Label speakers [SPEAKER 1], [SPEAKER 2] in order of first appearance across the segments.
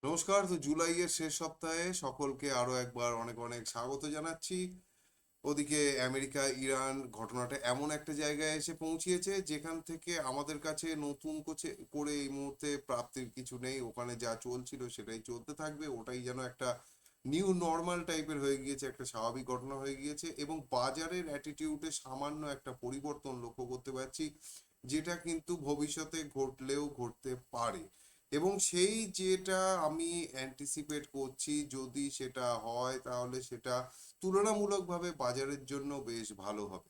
[SPEAKER 1] নমস্কার। তো জুলাইয়ের শেষ সপ্তাহে সকলকে আরো একবার অনেক অনেক স্বাগত জানাচ্ছি। ওদিকে আমেরিকা ইরান ঘটনাটা এমন একটা জায়গায় এসে পৌঁছিয়েছে যেখান থেকে আমাদের কাছে নতুন করে এই মুহূর্তে প্রাপ্তির কিছু নেই। ওখানে যা চলছিল সেটাই চলতে থাকবে, ওটাই যেন একটা নিউ নর্মাল টাইপের হয়ে গিয়েছে, একটা স্বাভাবিক ঘটনা হয়ে গিয়েছে এবং বাজারের অ্যাটিটিউডে সামান্য একটা পরিবর্তন লক্ষ্য করতে পারছি, যেটা কিন্তু ভবিষ্যতে ঘটলেও ঘটতে পারে। এবং সেই যেটা আমি অ্যান্টিসিপেট করছি, যদি সেটা হয় তাহলে সেটা তুলনামূলকভাবে বাজারের জন্য বেশ ভালো হবে।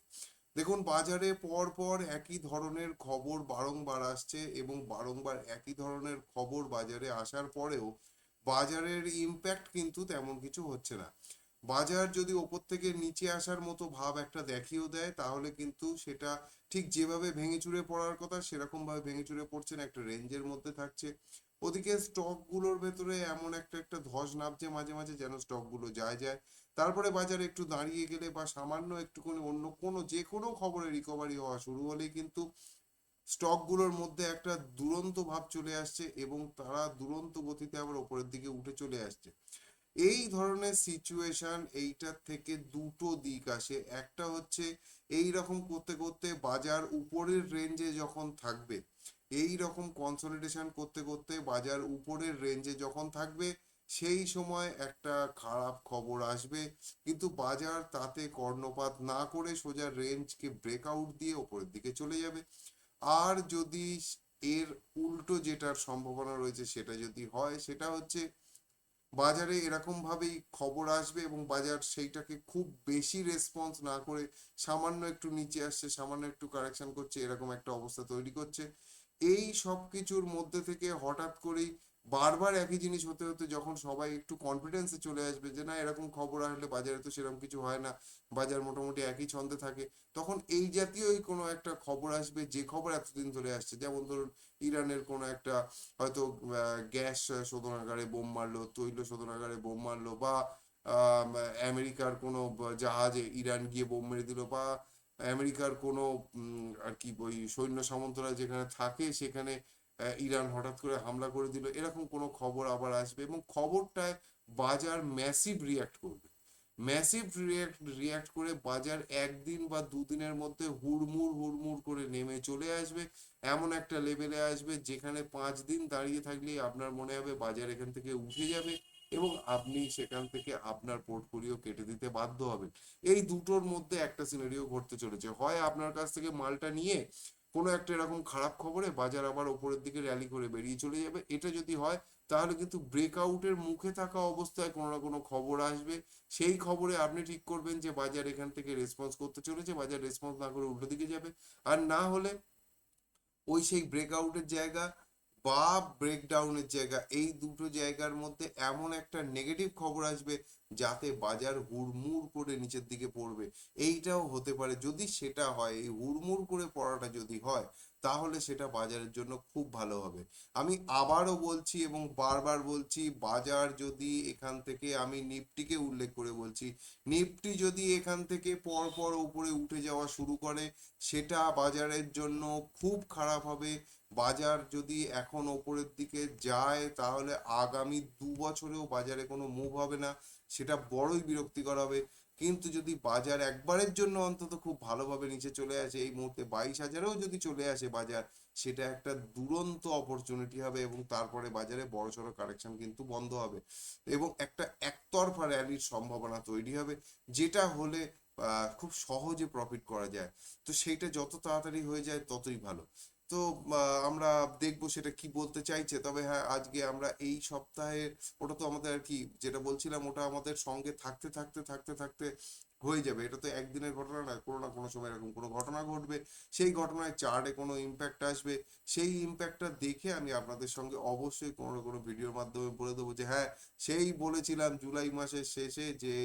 [SPEAKER 1] দেখুন, বাজারে পর পর একই ধরনের খবর বারংবার আসছে এবং বারংবার একই ধরনের খবর বাজারে আসার পরেও বাজারের ইম্প্যাক্ট কিন্তু তেমন কিছু হচ্ছে না। বাজার যদি ওপর থেকে নিচে আসার মতো ভাব একটা দেখিয়েও দেয়, তাহলে কিন্তু সেটা ঠিক যেভাবে ভেঙে চুরে পড়ার কথা সেরকম ভাবে ভেঙে চুরে পড়ছে না, একটা রেঞ্জের মধ্যে থাকছে। ওদিকে স্টকগুলোর ভেতরে এমন একটা একটা ধস নামছে মাঝে মাঝে, যেন স্টকগুলো যায় যায়, তারপরে বাজারে একটু দাঁড়িয়ে গেলে বা সামান্য একটুখানি অন্য কোনো যে কোনো খবরে রিকভারি হওয়া শুরু হলেই কিন্তু স্টকগুলোর মধ্যে একটা দুরন্ত ভাব চলে আসছে এবং তারা দুরন্ত গতিতে আবার ওপরের দিকে উঠে চলে আসছে। এই ধরনের সিচুয়েশন, এইটার থেকে দুটো দিক আসে। একটা হচ্ছে এই রকম করতে করতে বাজার উপরের রেঞ্জে যখন থাকবে, এই রকম কনসলিডেশন করতে করতে বাজার উপরের রেঞ্জে যখন থাকবে, সেই সময় একটা খারাপ খবর আসবে, কিন্তু বাজার তাতে কর্ণপাত না করে সোজা রেঞ্জকে ব্রেকআউট দিয়ে ওপরের দিকে চলে যাবে। আর যদি এর উল্টো যেটার সম্ভাবনা রয়েছে সেটা যদি হয়, সেটা হচ্ছে বাজারে এরকম ভাবেই খবর আসবে এবং বাজার সেইটাকে খুব বেশি রেসপন্স না করে সামান্য একটু নিচে আসছে, সামান্য একটু কারেকশন করছে, এরকম একটা অবস্থা তৈরি করছে। এই সব কিছুর মধ্যে থেকে হঠাৎ করেই বারবার একই জিনিস হতে হতে যখন সবাই একটু কনফিডেন্সে চলে আসবে যে না, এরকম খবর আসলে বাজারে তো সেরকম কিছু হয় না, বাজার মোটামুটি একই ছন্দে থাকে, তখন এই জাতীয়ই কোনো একটা খবর আসবে, যে খবর এতদিন ধরে আসছে। যেমন ধরুন, ইরানের কোনো একটা হয়তো গ্যাস শোধনাগারে বোম মারলো, তৈল শোধনাগারে বোম মারলো, বা আমেরিকার কোনো জাহাজে ইরান গিয়ে বোম মেরে দিল, বা আমেরিকার কোনো আর কি ওই সৈন্য সামন্তরা যেখানে থাকে সেখানে ইরান হঠাৎ করে হামলা করে দিল, এরকম কোনো খবর আবার আসবে এবং খবরটায় বাজার ম্যাসিভ রিয়াক্ট করবে। ম্যাসিভ রিয়াক্ট করে বাজার একদিন বা দুদিনের মধ্যে হুড়মুড় হুড়মুড় করে নেমে চলে আসবে, এমন একটা লেভেলে আসবে যেখানে 5 দিন দাঁড়িয়ে থাকলেই আপনার মনে হবে বাজার এখান থেকে উঠে যাবে এবং আপনি সেখান থেকে আপনার পোর্টফোলিও কেটে দিতে বাধ্য হবেন। এই দুটোর মধ্যে একটা সিনারিও ঘটতে চলেছে, হয় আপনার কাছ থেকে মালটা নিয়ে কোনো একটা এরকম খারাপ খবরে বাজার আবার ওপরের দিকে র্যালি করে বেরিয়ে চলে যাবে। এটা যদি হয়, তাহলে কিন্তু ব্রেকআউটের মুখে থাকা অবস্থায় কোনো না কোনো খবর আসবে, সেই খবরে আপনি ঠিক করবেন যে বাজার এখান থেকে রেসপন্স করতে চলেছে, বাজার রেসপন্স না করে উল্টো দিকে যাবে। আর না হলে ওই সেই ব্রেকআউটের জায়গা বা ব্রেকডাউনের জায়গা, এই দুটো জায়গার মধ্যে এমন একটা নেগেটিভ খবর আসবে যাতে বাজার হুড়মুড় করে নিচের দিকে পড়বে। এইটাও হতে পারে। যদি সেটা হয়, এই হুড়মুড় করে পড়াটা যদি হয়, তাহলে সেটা বাজারের জন্য খুব ভালো হবে। আমি আবারও বলছি এবং বারবার বলছি, বাজার যদি এখান থেকে, আমি নিফটিকে উল্লেখ করে বলছি, নিফটি যদি এখান থেকে পর পর উপরে উঠে যাওয়া শুরু করে, সেটা বাজারের জন্য খুব খারাপ হবে। বাজার যদি এখন ওপরের দিকে যায়, তাহলে আগামী 2 বছরেও বাজারে কোনো মুভ হবে না, সেটা বড়ই বিরক্তিকর হবে। কিন্তু যদি বাজার একবারের জন্য অন্তত খুব ভালোভাবে নিচে চলে আসে, এই মুহূর্তে 22,000-এও যদি চলে আসে বাজার, সেটা একটা দুরন্ত অপরচুনিটি হবে এবং তারপরে বাজারে বড়সড় কারেকশন কিন্তু বন্ধ হবে এবং একটা একতরফা র্যালির সম্ভাবনা তৈরি হবে, যেটা হলে খুব সহজে প্রফিট করা যায়। তো সেইটা যত তাড়াতাড়ি হয়ে যায় ততই ভালো। তো আমরা দেখবো সেটা কি বলতে চাইছে। তবে হ্যাঁ, আজকে আমরা এই সপ্তাহে, ওটা তো আমাদের আর কি, যেটা বলছিলাম ওটা আমাদের সঙ্গে থাকতে থাকতে থাকতে থাকতে হয়ে যাবে। এটা তো একদিনের ঘটনা না, কোনো না কোনো সময় এরকম কোনো ঘটনা ঘটবে, সেই ঘটনায় চার্টে কোনো ইম্প্যাক্ট আসবে। সেই ইম্প্যাক্টটা দেখে আমি আপনাদের সঙ্গে অবশ্যই কোনো না কোনো ভিডিওর মাধ্যমে বলে দেবো যে হ্যাঁ, সেই বলেছিলাম জুলাই মাসের শেষে যে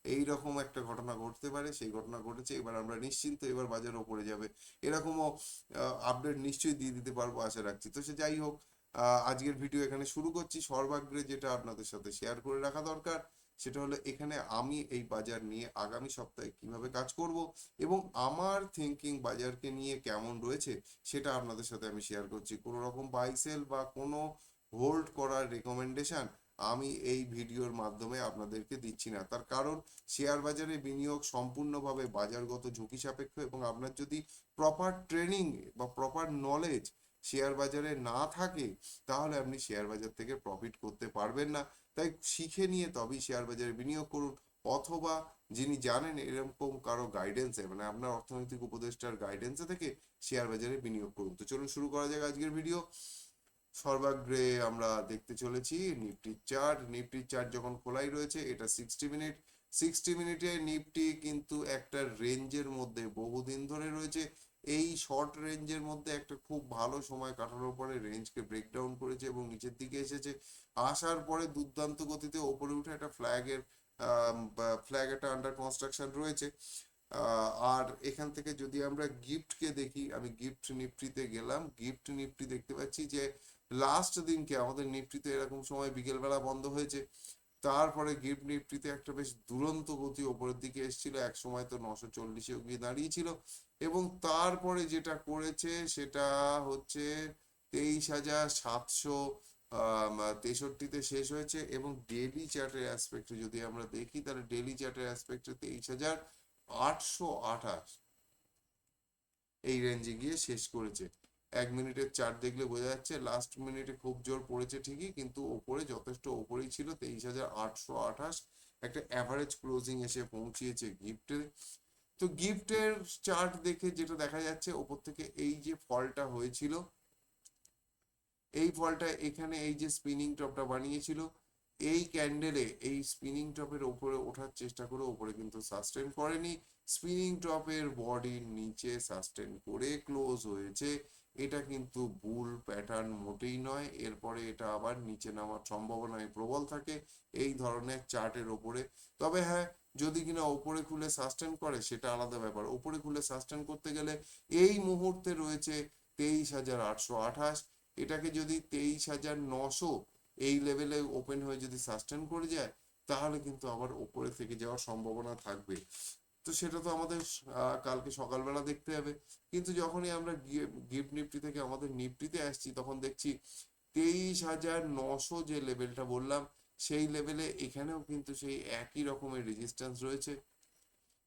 [SPEAKER 1] এই রকম একটা ঘটনা ঘটতে পারে, সেই ঘটনা ঘটেছে, এবার আমরা নিশ্চিন্ত, এবার বাজার ওপরে যাবে, এরকমও আপডেট নিশ্চয়ই দিয়ে দিতে পারবো আশা রাখছি। তো সে যাই হোক, আজকের ভিডিও এখানে শুরু করছি। সর্বাগ্রে যেটা আপনাদের সাথে শেয়ার করে রাখা দরকার, সেটা হলো এখানে আমি এই বাজার নিয়ে আগামী সপ্তাহে কিভাবে কাজ করব এবং আমার থিঙ্কিং বাজারকে নিয়ে কেমন রয়েছে, সেটা আপনাদের সাথে আমি শেয়ার করছি। কোনো রকম বাই সেল বা কোনো হোল্ড করার রেকমেন্ডেশন আমি এই ভিডিওর মাধ্যমে আপনাদেরকে দিচ্ছি না। তার কারণ শেয়ার বাজারে বিনিয়োগ সম্পূর্ণভাবে বাজারগত ঝুঁকি সাপেক্ষ, এবং আপনার যদি প্রপার ট্রেনিং বা প্রপার নলেজ শেয়ার বাজারে না থাকে, তাহলে আপনি শেয়ার বাজার থেকে প্রফিট করতে পারবেন না। তাই শিখে নিয়ে তবেই শেয়ার বাজারে বিনিয়োগ করুন, অথবা যিনি জানেন এরকম কারো গাইডেন্সে, মানে আপনার অর্থনৈতিক উপদেষ্টার গাইডেন্সে থেকে শেয়ার বাজারে বিনিয়োগ করুন। তো চলুন শুরু করা যাক আজকের ভিডিও। সর্বাগ্রে আমরা দেখতে চলেছি নিফটির চার্ট। নিফটির চার্ট যখন খোলাই রয়েছে, এটা 60 মিনিট। 60 মিনিটে নিফটি কিন্তু একটা রেঞ্জের মধ্যে বহুদিন ধরে রয়েছে। এই শর্ট রেঞ্জের মধ্যে একটা খুব ভালো সময় কাটানোর পরে রেঞ্জকে ব্রেকডাউন করেছে এবং নিচের দিকে এসেছে। আসার পরে দুর্দান্ত গতিতে ওপরে উঠে একটা ফ্ল্যাগ একটা আন্ডার কনস্ট্রাকশন রয়েছে। আর এখান থেকে যদি আমরা গিফটকে দেখি, আমি গিফট নিফটিতে গেলাম, গিফট নিফটি দেখতে পাচ্ছি যে লাস্ট দিনকে আমাদের নিফটিতে এরকম সময় বিকেলবেলা বন্ধ হয়েছে। তারপরে গিফট নিফটিতে একটা বেশ দুরন্ত গতি ওপরের দিকে এসেছিল, এক সময় তো 940-এ গিয়ে দাঁড়িয়েছিল, এবং তারপরে যেটা করেছে সেটা হচ্ছে 23,763-তে শেষ হয়েছে। এবং ডেইলি চার্টের অ্যাসপেক্টে যদি আমরা দেখি, তাহলে ডেইলি চার্টের অ্যাসপেক্টে 23,828 এই রেঞ্জে গিয়ে শেষ করেছে। 1 মিনিটের চার্ট দেখলে বোঝা যাচ্ছে লাস্ট মিনিটে খুব জোর পড়েছে ঠিকই, কিন্তু ওপরে যথেষ্ট ওপরেই ছিল। 23,828 একটা অ্যাভারেজ ক্লোজিং এসে পৌঁছিয়েছে গিফটে। তো গিফটের চার্ট দেখে যেটা দেখা যাচ্ছে, ওপর থেকে এই যে ফলটা হয়েছিল, এই ফলটা এখানে এই যে স্পিনিং টপটা বানিয়েছিল, এই ক্যান্ডেলে এই স্পিনিং টপের উপরে ওঠার চেষ্টা করে ওপরে কিন্তু সাস্টেন করেনি, স্পিনিং টপের বডির নিচে সাস্টেন করে ক্লোজ হয়েছে। এটা কিন্তু বুল প্যাটার্ন মোটেই নয়। এরপরে এটা আবার নিচে নামার সম্ভাবনায় প্রবল থাকে এই ধরনের চার্টের ওপরে। তবে হ্যাঁ, যদি কিনা ওপরে খুলে সাস্টেন করে সেটা আলাদা ব্যাপার। ওপরে খুলে সাস্টেন করতে গেলে এই মুহূর্তে রয়েছে 23,828, এটাকে যদি 23,900 এই লেভেলে ওপেন হয়ে যদি সাস্টেন করে যায়, তাহলে কিন্তু আবার ওপরে থেকে যাওয়ার সম্ভাবনা থাকবে। তো সেটা তো আমাদের কালকে সকালবেলা দেখতে হবে। কিন্তু যখনই আমরা গিফট নিফটি থেকে আমাদের নিফটিতে আসছি, তখন দেখছি 23,900 যে লেভেলটা বললাম, সেই লেভেলে এখানেও কিন্তু সেই একই রকমের রেজিস্ট্যান্স রয়েছে।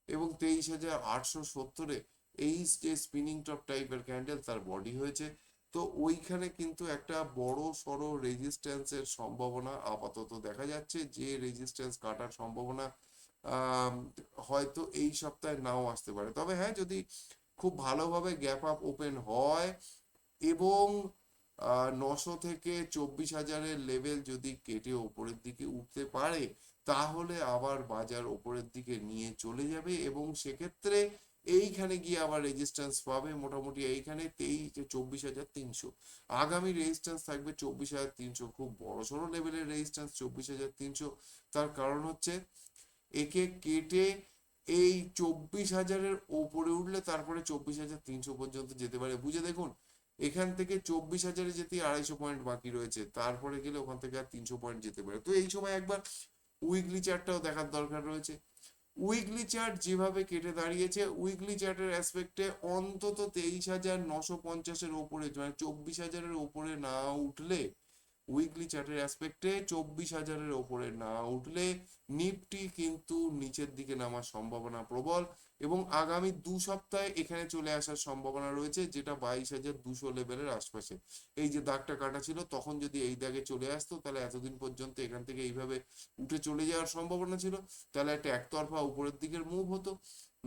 [SPEAKER 1] এবং 23,870-এ এই যে স্পিনিং টপ টাইপের ক্যান্ডেল তার বডি হয়েছে। তো ওইখানে কিন্তু একটা বড় সড়ো রেজিস্ট্যান্সের সম্ভাবনা আপাতত দেখা যাচ্ছে, যে রেজিস্ট্যান্স কাটার সম্ভাবনা আহ হয়তো এই সপ্তাহে নাও আসতে পারে। তবে হ্যাঁ, যদি খুব ভালোভাবে গ্যাপ আপ ওপেন হয় এবং 900 থেকে 24,000-এর লেভেল যদি কেটে ওপরের দিকে উঠতে পারে, তাহলে আবার বাজার ওপরের দিকে নিয়ে চলে যাবে, এবং সেক্ষেত্রে এইখানে গিয়ে আবার রেজিস্ট্যান্স পাবে মোটামুটি এইখানে 24,300। আগামী রেজিস্ট্যান্স থাকবে 24,300, খুব বড় সড়ো লেভেলের রেজিস্ট্যান্স 24,300। তার কারণ হচ্ছে একে কেটে এই 24,000-এর ওপরে উঠলে তারপরে 24,300 পর্যন্ত যেতে পারে। বুঝে দেখুন, এখান থেকে 24,000-এ যেতে 250 পয়েন্ট বাকি রয়েছে, তারপরে গেলে ওখান থেকে আর 300 পয়েন্ট যেতে পারে। তো এই সময় একবার উইকলি চার্টটাও দেখার দরকার রয়েছে। উইকলি চার্ট যেভাবে কেটে দাঁড়িয়েছে, উইকলি চার্টের অ্যাসপেক্টে অন্তত 23,950-এর ওপরে, মানে 24,000-এর ওপরে না উঠলে, উইকলি চার্টের অ্যাসপেক্টে 24,000-এর ওপরে না উঠলে নিফটি কিন্তু নিচের দিকে নামার সম্ভাবনা প্রবল। এবং আগামী 2 সপ্তাহে এখানে চলে আসার সম্ভাবনা রয়েছে, যেটা 22,200 লেভেলের আশপাশে। এই যে দাগটা কাটা ছিল, তখন যদি এই দাগে চলে আসতো, তাহলে এতদিন পর্যন্ত এখান থেকে এইভাবে উঠে চলে যাওয়ার সম্ভাবনা ছিল। তাহলে একটা একতরফা উপরের দিকের মুভ হতো,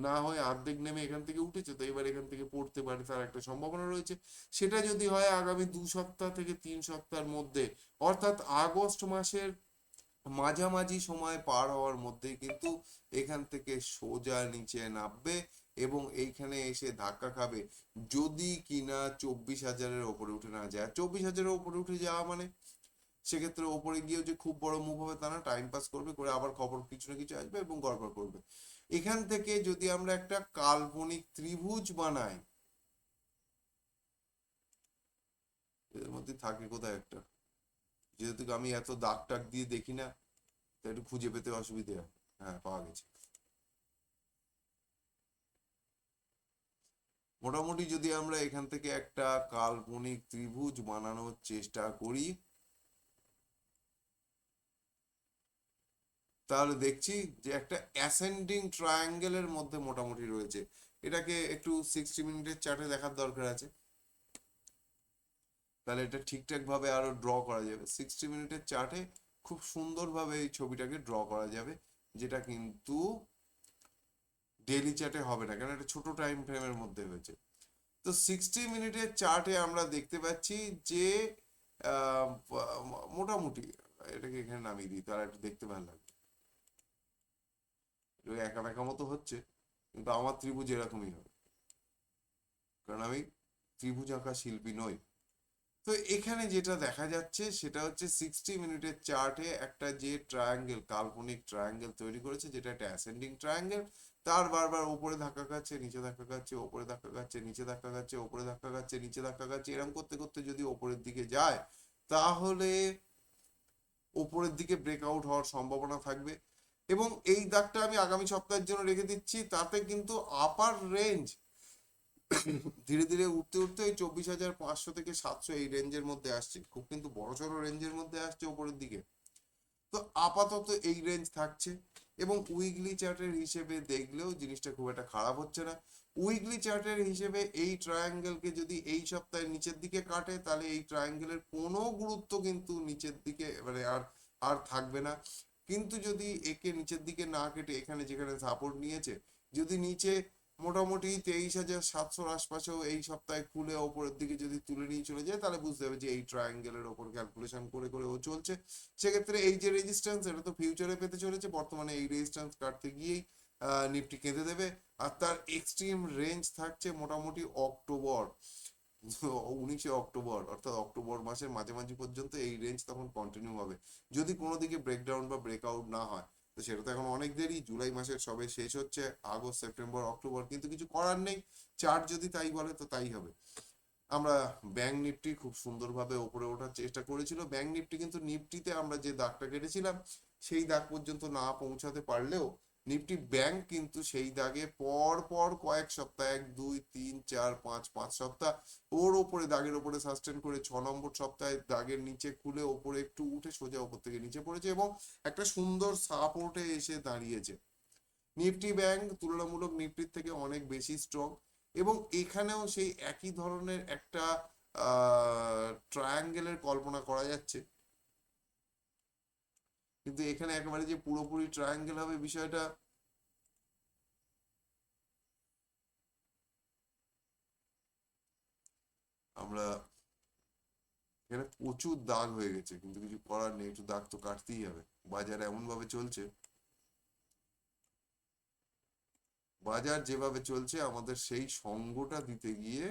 [SPEAKER 1] না হয় অর্ধেক নেমে এখান থেকে উঠেছে, তো এবার এখান থেকে পড়তে পারে তার একটা সম্ভাবনা রয়েছে। সেটা যদি হয় আগামী 2 সপ্তাহ থেকে 3 সপ্তাহের মধ্যে, অর্থাৎ আগস্ট মাসের মাঝামাঝি সময় পার হওয়ার মধ্যেই কিন্তু এখান থেকে সোজা নিচে নামবে এবং এইখানে এসে ধাক্কা খাবে, যদি কিনা 24,000-এর ওপরে উঠে না যায়। 24,000-এর ওপরে উঠে যাওয়া মানে সেক্ষেত্রে ওপরে গিয়েও যে খুব বড় মুভ হবে তা না, টাইম পাস করবে, করে আবার খবর কিছু না কিছু আসবে এবং গড়বড় করবে। এখান থেকে যদি আমরা একটা কাল্পনিক ত্রিভুজ বানাই, এর মধ্যে থাকে কোথায় একটা, যেহেতু আমি এত দাগ টাগ দিয়ে দেখি না, তাই একটু খুঁজে পেতে অসুবিধে হয়। হ্যাঁ, পাওয়া গেছে। মোটামুটি যদি আমরা এখান থেকে একটা কাল্পনিক ত্রিভুজ বানানোর চেষ্টা করি, তাহলে দেখছি যে একটা অ্যাসেন্ডিং ট্রায়াঙ্গেলের মধ্যে মোটামুটি রয়েছে। এটাকে একটু 60 মিনিটের চার্টে দেখার দরকার আছে, তাহলে এটা ঠিকঠাক ভাবে আরো ড্র করা যাবে। 60 মিনিটের চার্টে খুব সুন্দরভাবে এই ছবিটাকে ড্র করা যাবে, যেটা কিন্তু ডেইলি চার্টে হবে না, কারণ এটা ছোট টাইম ফ্রেমের মধ্যে হয়েছে। তো 60 মিনিটের চার্টে আমরা দেখতে পাচ্ছি যে মোটামুটি, এটাকে এখানে নামিয়ে দিই তাহলে একটু দেখতে ভালো লাগবে। একা একা মতো হচ্ছে, কিন্তু আমার ত্রিভুজ এরকমই হবে, কারণ আমি ত্রিভুজ আঁকা শিল্পী নই। তো এখানে যেটা দেখা যাচ্ছে সেটা হচ্ছে 60 মিনিটের চার্টে একটা যে ট্রায়াঙ্গেল, কাল্পনিক ট্রায়াঙ্গেল তৈরি করেছে, যেটা একটা অ্যাসেন্ডিং ট্রায়াঙ্গেল, তার বারবার উপরে ধাক্কা খাচ্ছে, নিচে ধাক্কা খাচ্ছে, উপরে ধাক্কা খাচ্ছে, নিচে ধাক্কা খাচ্ছে, উপরে ধাক্কা খাচ্ছে, নিচে ধাক্কা খাচ্ছে, এরকম করতে করতে যদি উপরের দিকে যায়, তাহলে উপরের দিকে ব্রেকআউট হওয়ার সম্ভাবনা থাকবে। এবং এই দাগটা আমি আগামী সপ্তাহের জন্য রেখে দিচ্ছি, তাতে কিন্তু আপার রেঞ্জ ধীরে ধীরে উঠতে উঠতে ওই 24,500 থেকে 700 এই রেঞ্জের মধ্যে আসছে, খুব কিন্তু বড়সড় রেঞ্জের মধ্যে আসছে উপরের দিকে। তো আপাতত এই রেঞ্জ থাকছে, এবং উইকলি চার্টের হিসেবে দেখলেও জিনিসটা খুব একটা খারাপ হচ্ছে না। উইকলি চার্টের হিসেবে এই ট্রায়াঙ্গেলকে যদি এই সপ্তাহে নিচের দিকে কাটে, তাহলে এই ট্রায়াঙ্গেলের কোনো গুরুত্ব কিন্তু নিচের দিকে মানে আর আর থাকবে না। কিন্তু যদি একে নিচের দিকে না কেটে এখানে যেখানে সাপোর্ট নিয়েছে, যদি নিচে মোটামুটি 23,700 আশপাশেও এই সপ্তাহে খুলে ওপরের দিকে যদি তুলে নিয়ে চলে যায়, তাহলে বুঝতে হবে যে এই ট্রায়াঙ্গেলের ওপর ক্যালকুলেশন করে করে ও চলছে। সেক্ষেত্রে এই যে রেজিস্ট্যান্স, এটা তো ফিউচারে পেতে চলেছে, বর্তমানে এই রেজিস্ট্যান্স কাটতে গিয়েই নিফটি কেঁদে দেবে। আর তার এক্সট্রিম রেঞ্জ থাকছে মোটামুটি অক্টোবর, 19 অক্টোবর, অর্থাৎ অক্টোবর মাসের মাঝামাঝি পর্যন্ত এই রেঞ্জ তখন কন্টিনিউ হবে, যদি কোনো দিকে ব্রেকডাউন বা ব্রেকআউট না হয়। তো সেটা তো এখন অনেক দেরি, জুলাই মাসের সবে শেষ হচ্ছে, আগস্ট সেপ্টেম্বর অক্টোবর, কিন্তু কিছু করার নেই, চার্ট যদি তাই বলে তো তাই হবে। আমরা ব্যাংক নিফটি খুব সুন্দরভাবে ওপরে ওঠার চেষ্টা করেছিল, ব্যাংক নিফটি কিন্তু নিফটিতে আমরা যে দাগটা কেটেছিলাম সেই দাগ পর্যন্ত না পৌঁছাতে পারলেও নিফটি ব্যাংক কিন্তু সেই দাগে পর পর কয়েক সপ্তাহ, 1 2 3 4 5 5 সপ্তাহ ওর ওপরে দাগের ওপরে সাস্টেন করে 6 নম্বর সপ্তাহে দাগের নিচে খুলে ওপরে একটু উঠে সোজা ওপর থেকে নিচে পড়েছে, এবং একটা সুন্দর সাপোর্টে এসে দাঁড়িয়েছে। নিফটি ব্যাংক তুলনামূলক নিফটির থেকে অনেক বেশি স্ট্রং, এবং এখানেও সেই একই ধরনের একটা ট্রায়াঙ্গেলের কল্পনা করা যাচ্ছে, কিন্তু এখানে একেবারে যে পুরোপুরি ট্রায়াঙ্গেল হবে বিষয়টা আমরা, এখানে প্রচুর দাগ হয়ে গেছে, কিন্তু কিছু করার নেই, একটু দাগ তো কাটতেই হবে। বাজার এমন ভাবে চলছে, বাজার যেভাবে চলছে আমাদের সেই সঙ্গটা দিতে গিয়ে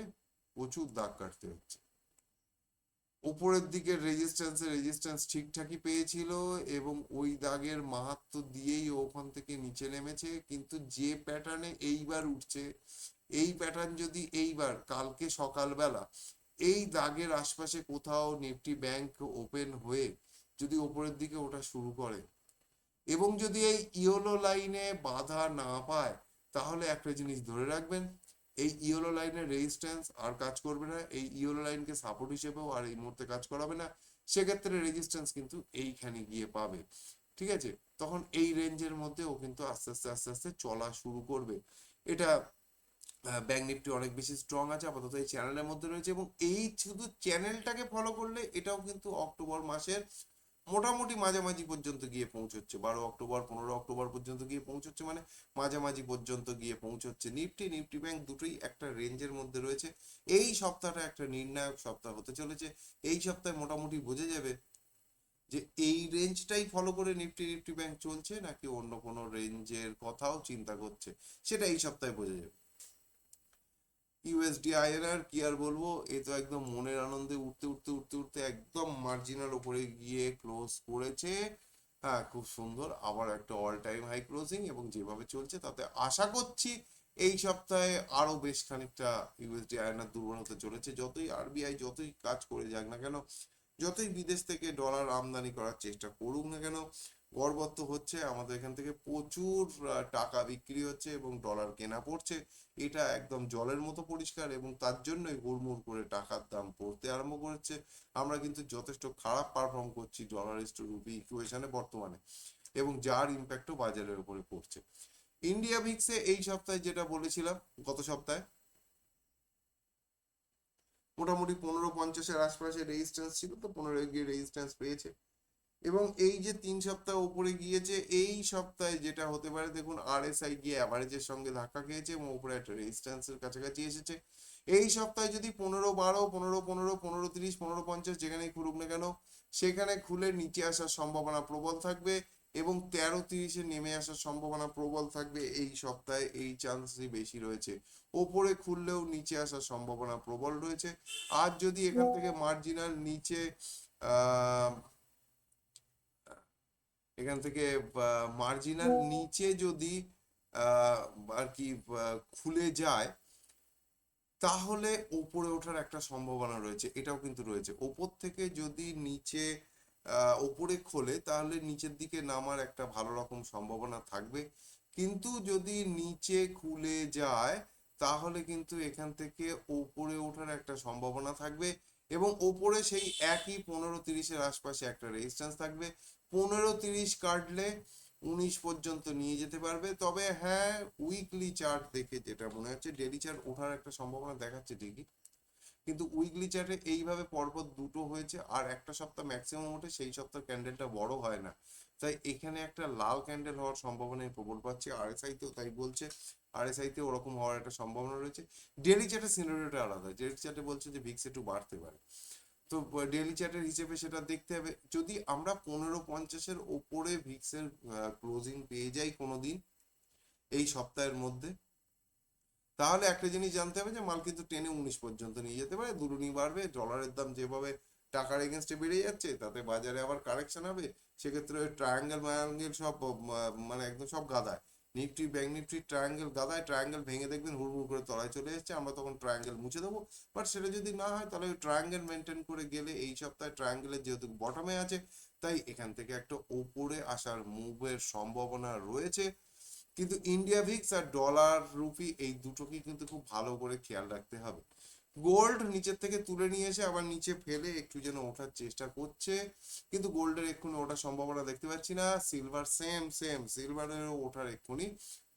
[SPEAKER 1] প্রচুর দাগ কাটতে হচ্ছে। উপরের দিকে রেজিস্ট্যান্স ঠিকঠাকই পেয়েছিল, এবং ওই দাগের মাহাত্ম দিয়েই ওখান থেকে নিচে নেমেছে, কিন্তু যে প্যাটার্নে এইবার উঠছে, এই প্যাটার্ন যদি এইবার কালকে সকালবেলা এই দাগের আশপাশে কোথাও নিফটি ব্যাংক ওপেন হয়ে যদি ওপরের দিকে ওঠা শুরু করে, এবং যদি এই ইয়েলো লাইনে বাধা না পায়, তাহলে একটা জিনিস ধরে রাখবেন, এই ইয়েলো লাইনের রেজিস্ট্যান্স আর কাজ করবে না, এই ইয়েলো লাইনকে সাপোর্ট হিসেবেও আর এই মুহূর্তে কাজ করাবে না। সেক্ষেত্রে রেজিস্ট্যান্স কিন্তু এইখানে গিয়ে পাবে, ঠিক আছে? তখন এই রেঞ্জের মধ্যে ও কিন্তু আস্তে আস্তে আস্তে আস্তে চলা শুরু করবে। এটা ব্যাংক নিফটি অনেক বেশি স্ট্রং আছে, আপাতত এই চ্যানেলের মধ্যে রয়েছে, এবং এই শুধু চ্যানেলটাকে ফলো করলে এটাও কিন্তু অক্টোবর মাসের মোটামুটি মাঝামাঝি পর্যন্ত গিয়ে পৌঁছচ্ছে, 12 অক্টোবর 15 অক্টোবর পর্যন্ত গিয়ে পৌঁছচ্ছে, মানে মাঝামাঝি পর্যন্ত গিয়ে পৌঁছচ্ছে। নিফটি নিফটি ব্যাংক দুটোই একটা রেঞ্জের মধ্যে রয়েছে। এই সপ্তাহটা একটা নির্ণায়ক সপ্তাহ হতে চলেছে। এই সপ্তাহে মোটামুটি বোঝা যাবে যে এই রেঞ্জটাই ফলো করে নিফটি নিফটি ব্যাংক চলছে, নাকি অন্য কোনো রেঞ্জের কথাও চিন্তা করছে, সেটা এই সপ্তাহে বোঝা যাবে। ইউএসডি আইএনআর কি আর বলবো, এ তো একদম মনের আনন্দে উঠতে উঠতে উঠতে উঠতে একদম মার্জিনাল উপরে গিয়ে ক্লোজ করেছে। হ্যাঁ, খুব সুন্দর, আবার একটা অল টাইম হাই ক্লোজিং, এবং যেভাবে চলছে তাতে আশা করছি এই সপ্তাহে আরো বেশ খানিকটা ইউএসডি আইএনআর দুর্বল হতে চলেছে। যতই আরবিআই যতই কাজ করে যাক না কেন, যতই বিদেশ থেকে ডলার আমদানি করার চেষ্টা করুক না কেন, গড়বত্ত হচ্ছে, আমাদের এখান থেকে প্রচুর টাকা বিক্রি হচ্ছে এবং ডলার কেনা পড়ছে, এটা একদম জলের মতো পরিষ্কার, এবং তার জন্যই হুড়মুড় করে টাকার দাম পড়তে আরম্ভ করেছে। আমরা কিন্তু যথেষ্ট খারাপ পারফর্ম করছি ডলার ইস টু রুপি ইকুয়েশনে বর্তমানে, এবং যার ইম্প্যাক্টও বাজারের উপরে পড়ছে। ইন্ডিয়া ভিক্সে এই সপ্তাহে যেটা বলেছিলাম, গত সপ্তাহে মোটামুটি 1550-এর আশপাশে রেজিস্ট্যান্স ছিল, তো 15 গিয়ে রেজিস্ট্যান্স পেয়েছে এবং এই যে 3 সপ্তাহ উপরে গিয়েছে, এই সপ্তাহে যেটা হতে পারে দেখুন আরএসআই গিয়ে অ্যাভারেজের সঙ্গে ধাক্কা খেয়েছে এবং উপরে একটা রেজিস্ট্যান্সের কাছাকাছি এসেছে। এই সপ্তাহে যদি 15-12, 15-15, 15-30, 15-50 যেখানেই খুলুক না কেন, সেখানে খুলে নিচে আসার সম্ভাবনা প্রবল থাকবে এবং 13-30-এ নেমে আসার সম্ভাবনা প্রবল থাকবে। এই সপ্তাহে এই চান্সই বেশি রয়েছে। ওপরে খুললেও নিচে আসার সম্ভাবনা প্রবল রয়েছে। আর যদি এখান থেকে মার্জিনাল নিচে আহ এখান থেকে মার্জিনাল নিচে যদি আর কি খুলে যায়, তাহলে ওপরে ওঠার একটা সম্ভাবনা রয়েছে, এটাও কিন্তু রয়েছে। ওপর থেকে যদি নিচে ওপরে খোলে তাহলে নিচের দিকে নামার একটা ভালো রকম সম্ভাবনা থাকবে, কিন্তু যদি নিচে খুলে যায় তাহলে কিন্তু এখান থেকে ওপরে ওঠার একটা সম্ভাবনা থাকবে এবং ওপরে সেই একই 15-30-এর আশপাশে একটা রেজিস্ট্যান্স থাকবে। 15-30 কাটলে 19 পর্যন্ত নিয়ে যেতে পারবে। তবে হ্যাঁ, উইকলি চার্ট দেখে যেটা মনে হচ্ছে, ডেলি চার্ট ওঠার একটা সম্ভাবনা দেখাচ্ছে ঠিকই, কিন্তু উইকলি চার্টে এইভাবে পরপর দুটো হয়েছে আর একটা সপ্তাহ ম্যাক্সিমাম ওঠে, সেই সপ্তাহ ক্যান্ডেলটা বড় হয় না, তাই এখানে একটা লাল ক্যান্ডেল হওয়ার সম্ভাবনা প্রবল পাচ্ছি। আরএসআই তেও তাই বলছে, আরএসআই তে ওরকম হওয়ার একটা সম্ভাবনা রয়েছে। ডেলি চার্টের সিনারিওটা আলাদা, ডেলি চার্টে বলছে যে ভিক্স একটু বাড়তে পারে, তো ডেইলি চার্টের হিসেবে সেটা দেখতে হবে। যদি আমরা 1550-এর ওপরে ভিক্সের ক্লোজিং পেয়ে যাই কোনোদিন এই সপ্তাহের মধ্যে, তাহলে একটা জিনিস জানতে হবে যে মাল কিন্তু টেনে 19 পর্যন্ত নিয়ে যেতে পারে, দুলুনি বাড়বে, ডলারের দাম যেভাবে টাকার এগেনস্টে বেড়ে যাচ্ছে তাতে বাজারে আবার কারেকশন হবে, সেক্ষেত্রে ওই ট্রায়াঙ্গেল মায়াঙ্গেল সব মানে একদম সব গাদায়, নিফটি ব্যাংক নিফটি ট্রায়াঙ্গেল গাদায়, ট্রায়াঙ্গেল ভেঙে দেখবেন হুড়মুড় করে তলায় চলে এসেছে, আমরা তখন ট্রায়াঙ্গেল মুছে দেবো। বাট সেটা যদি না হয় তাহলে ওই ট্রায়াঙ্গেল মেনটেন করে গেলে এই সপ্তাহে ট্রায়াঙ্গেলের যেহেতু বটমে আছে, তাই এখান থেকে একটা ওপরে আসার মুভের সম্ভাবনা রয়েছে। কিন্তু ইন্ডিয়া ভিক্স আর ডলার রুপি এই দুটোকে কিন্তু খুব ভালো করে খেয়াল রাখতে হবে। গোল্ড নিচের থেকে তুলে নিয়ে এসে আবার নিচে ফেলে একটু যেন ওঠার চেষ্টা করছে, কিন্তু গোল্ডের এক্ষুনি ওঠার সম্ভাবনা দেখতে পাচ্ছি না। সিলভার সেম সেম, সিলভারেরও ওঠার এক্ষুনি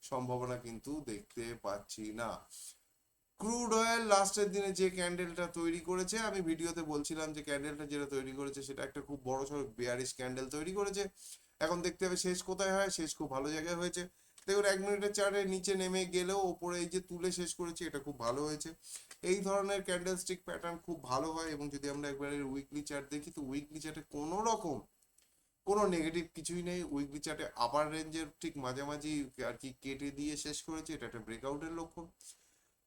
[SPEAKER 1] সম্ভাবনা কিন্তু দেখতে পাচ্ছি না। ক্রুড অয়েল লাস্টের দিনে যে ক্যান্ডেলটা তৈরি করেছে, আমি ভিডিওতে বলছিলাম যে ক্যান্ডেলটা যেটা তৈরি করেছে সেটা একটা খুব বড় সড়ো বেয়ারিশ ক্যান্ডেল তৈরি করেছে। এখন দেখতে হবে শেষ কোথায় হয়, শেষ খুব ভালো জায়গায় হয়েছে। দেখুন 1 মিনিটের চার্টে নিচে নেমে গেলেও ওপরে এই যে তুলে শেষ করেছে, এটা খুব ভালো হয়েছে। এই ধরনের ক্যান্ডেল স্টিক প্যাটার্ন খুব ভালো হয় এবং যদি আমরা একবারে উইকলি চার্ট দেখি, তো উইকলি চার্টে কোনো রকম কোনো নেগেটিভ কিছুই নেই। উইকলি চার্টে আপার রেঞ্জের ঠিক মাঝামাঝি আর কি কেটে দিয়ে শেষ করেছে, এটা একটা ব্রেকআউটের লক্ষণ।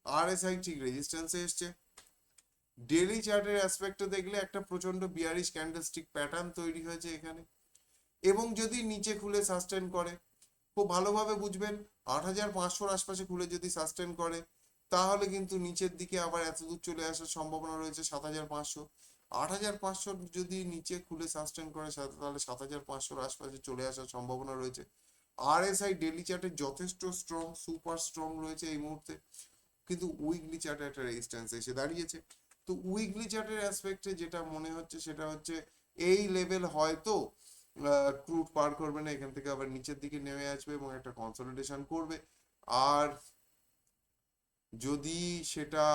[SPEAKER 1] আরএসআই ঠিক রেজিস্ট্যান্সে এসছে। ডেইলি চার্টের অ্যাসপেক্টে দেখলে একটা প্রচন্ড বিয়ারিশ ক্যান্ডেলস্টিক প্যাটার্ন তৈরি হয়েছে এখানে, এবং যদি নিচে খুলে সাস্টেন করে, খুব ভালোভাবে বুঝবেন 8500-র আশপাশে খুলে যদি সাস্টেন করে, তাহলে কিন্তু নিচের দিকে আবার এত দূর চলে আসার সম্ভাবনা রয়েছে 7500। 8500 যদি নিচে খুলে সাস্টেন করে তাহলে 7500-র আশপাশে চলে আসার সম্ভাবনা রয়েছে। আরএসআই ডেইলি চার্টে যথেষ্ট স্ট্রং, সুপার স্ট্রং রয়েছে এই মুহূর্তে, কিন্তু উইকলি চার্টে একটা রেজিস্ট্যান্স এসে দাঁড়িয়েছে। তো উইকলি চার্টের অ্যাসপেক্টে যেটা মনে হচ্ছে সেটা হচ্ছে এই লেভেল হয়তো ক্রুড পার করবে না, এখান থেকে আবার নিচের দিকে নেমে আসবে এবং একটা কনসলিডেশন করবে। আর যদি সেটা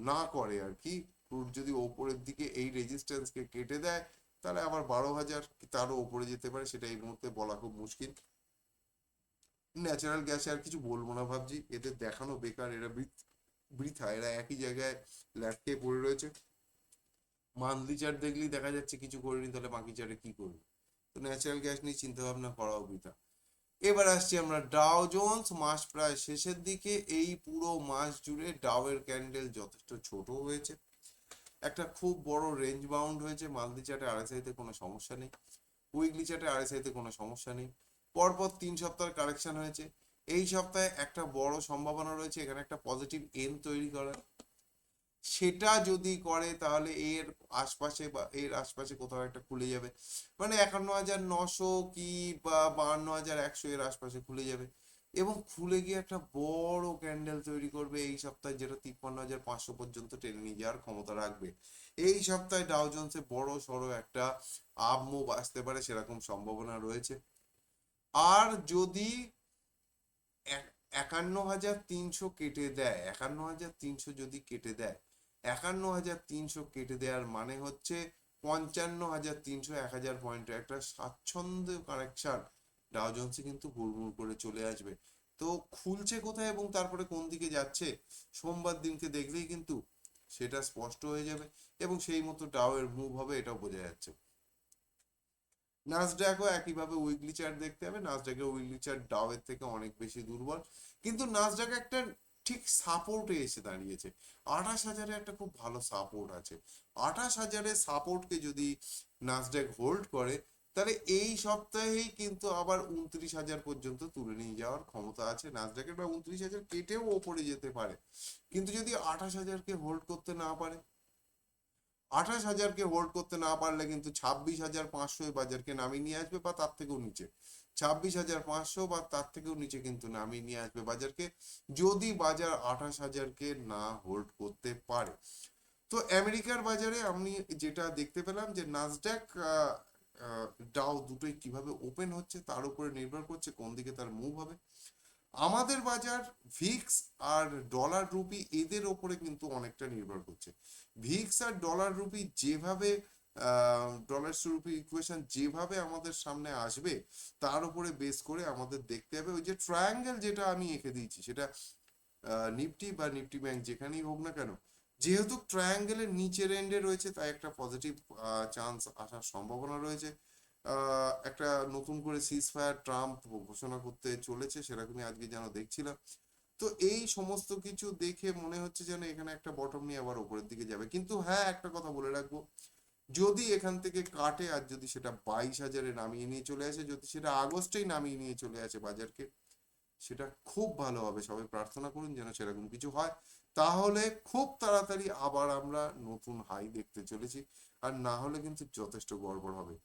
[SPEAKER 1] না করে আর কি, ক্রুড যদি ওপরের দিকে এই রেজিস্ট্যান্সকে কেটে দেয়, তাহলে আবার 12,000 তারও ওপরে যেতে পারে, সেটা এই মুহূর্তে বলা খুব মুশকিল। ন্যাচারাল গ্যাসে আর কিছু বলবো না ভাবছি, এদের দেখানো বেকার, এরা বৃথা, এরা একই জায়গায় ল্যাটকে পড়ে রয়েছে। মান্থলি চার্ট দেখলেই দেখা যাচ্ছে কিছু করিনি, তাহলে বাকি চার্টে কি করবে? তো ন্যাচারাল গ্যাস নিয়ে চিন্তা ভাবনা করাও বৃথা। এবার আসছি আমরা ডাও জোন্স। মাস প্রায় শেষের দিকে, এই পুরো মাস জুড়ে ডাওয়ের ক্যান্ডেল যথেষ্ট ছোট হয়েছে, একটা খুব বড় রেঞ্জ বাউন্ড হয়েছে। মান্থলি চার্টে আরএসআইতে কোনো সমস্যা নেই, উইকলি চার্টে আরএসআইতে কোনো সমস্যা নেই। পরপর 3 সপ্তাহের কারেকশন হয়েছে, এই সপ্তাহে একটা বড় সম্ভাবনা রয়েছে এখানে একটা পজিটিভ এন তৈরি করার। সেটা যদি করে তাহলে এর আশপাশে বা এর আশপাশে কোথাও একটা খুলে যাবে, মানে 51,900 কি বা 52,100 এর আশপাশে খুলে যাবে এবং খুলে গিয়ে একটা বড় ক্যান্ডেল তৈরি করবে এই সপ্তাহে, যেটা 53,500 পর্যন্ত টেনে নিয়ে যাওয়ার ক্ষমতা রাখবে। এই সপ্তাহে ডাও জোন্সে বড় সড়ো একটা আপ মুভ আসতে পারে, সেরকম সম্ভাবনা রয়েছে। আর যদি 51,300 কেটে দেয়, 51,300 যদি কেটে দেয়, 51,300 কেটে দেওয়ার মানে হচ্ছে 55,300, 1,000 পয়েন্টের একটা স্বাচ্ছন্দ্য কারেকশন ডাও জোন্সে কিন্তু হুড়মুড় করে চলে আসবে। তো খুলছে কোথায় এবং তারপরে কোন দিকে যাচ্ছে সোমবার দিনকে দেখলেই কিন্তু সেটা স্পষ্ট হয়ে যাবে, এবং সেই মতো ডাও এর মুভ হবে এটাও বোঝা যাচ্ছে। নাসডাকও একইভাবে উইকলি চার্ট দেখতে হবে, নাসডাকের উইকলি চার্ট ডাও এর থেকে অনেক বেশি দুর্বল, কিন্তু নাসডাক একটা ঠিক সাপোর্টে এসে দাঁড়িয়েছে। 28,000-এ একটা খুব ভালো সাপোর্ট আছে। 28,000-এর সাপোর্টকে যদি নাসডাক হোল্ড করে, তাহলে এই সপ্তাহেই কিন্তু আবার 29,000 পর্যন্ত তুলে নিয়ে যাওয়ার ক্ষমতা আছে নাসডাকের, বা 29,000 কেটেও ওপরে যেতে পারে। কিন্তু যদি 28,000-কে হোল্ড করতে না পারে, 28,000-কে হোল্ড করতে না পারলে কিন্তু 26,500 বাজারকে নামিয়ে নিয়ে আসবে, বা তার থেকেও নিচে 26,500 বা তার থেকেও নিচে কিন্তু নামিয়ে নিয়ে আসবে বাজারকে, যদি বাজার 28,000-কে না হোল্ড করতে পারে। তো আমেরিকার বাজারে আমি যেটা দেখতে পেলাম যে নাসডাক ডাও দুটোই কিভাবে ওপেন হচ্ছে তার উপরে নির্ভর করছে কোন দিকে তার মুভ হবে। আমাদের বাজার ভিক্স আর ডলার রুপি এদের ওপরে কিন্তু অনেকটা নির্ভর করছে। ভিক্স আর ডলার রুপি যেভাবে ডলার রুপি ইকুয়েশন যেভাবে আমাদের সামনে আসবে তার উপরে বেস করে আমাদের দেখতে হবে। ওই যে ট্রায়াঙ্গেল যেটা আমি এঁকে দিয়েছি, সেটা নিফটি বা নিফটি ব্যাংক যেখানেই হোক না কেন, যেহেতু ট্রায়াঙ্গেলের নিচের এন্ডে রয়েছে তাই একটা পজিটিভ চান্স আসার সম্ভাবনা রয়েছে। একটা নতুন করে সিজ ফায়ার ট্রাম্প ঘোষণা করতে চলেছে, সেরকমই আজকে যেন দেখছিলাম। তো এই সমস্ত কিছু দেখে মনে হচ্ছে যেন এখানে একটা বটম নিয়ে আবার উপরের দিকে যাবে। কিন্তু হ্যাঁ, একটা কথা বলে রাখবো, যদি এখান থেকে কাটে আর যদি সেটা 22,000-এ নামিয়ে নিয়ে চলে আসে, যদি সেটা আগস্টেই নামিয়ে নিয়ে চলে আসে বাজারকে, সেটা খুব ভালো হবে। সবাই প্রার্থনা করুন যেন সেরকম কিছু হয়, তাহলে খুব তাড়াতাড়ি আবার আমরা নতুন হাই দেখতে চলেছি। আর না হলে কিন্তু যথেষ্ট গড়বড় হবে।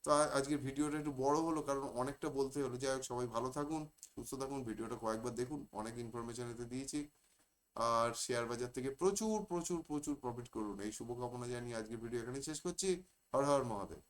[SPEAKER 1] তো আজকের ভিডিওটা একটু বড় হলো কারণ অনেকটা বলতে হলো। যাই হোক, সবাই ভালো থাকুন, সুস্থ থাকুন, ভিডিওটা কয়েকবার দেখুন, অনেক ইনফরমেশন এতে দিয়েছি। আর শেয়ার বাজার থেকে প্রচুর প্রচুর প্রচুর প্রফিট করুন, এই শুভকামনা জানিয়ে আজকের ভিডিও এখানে শেষ করছি। হর হর মহাদেব।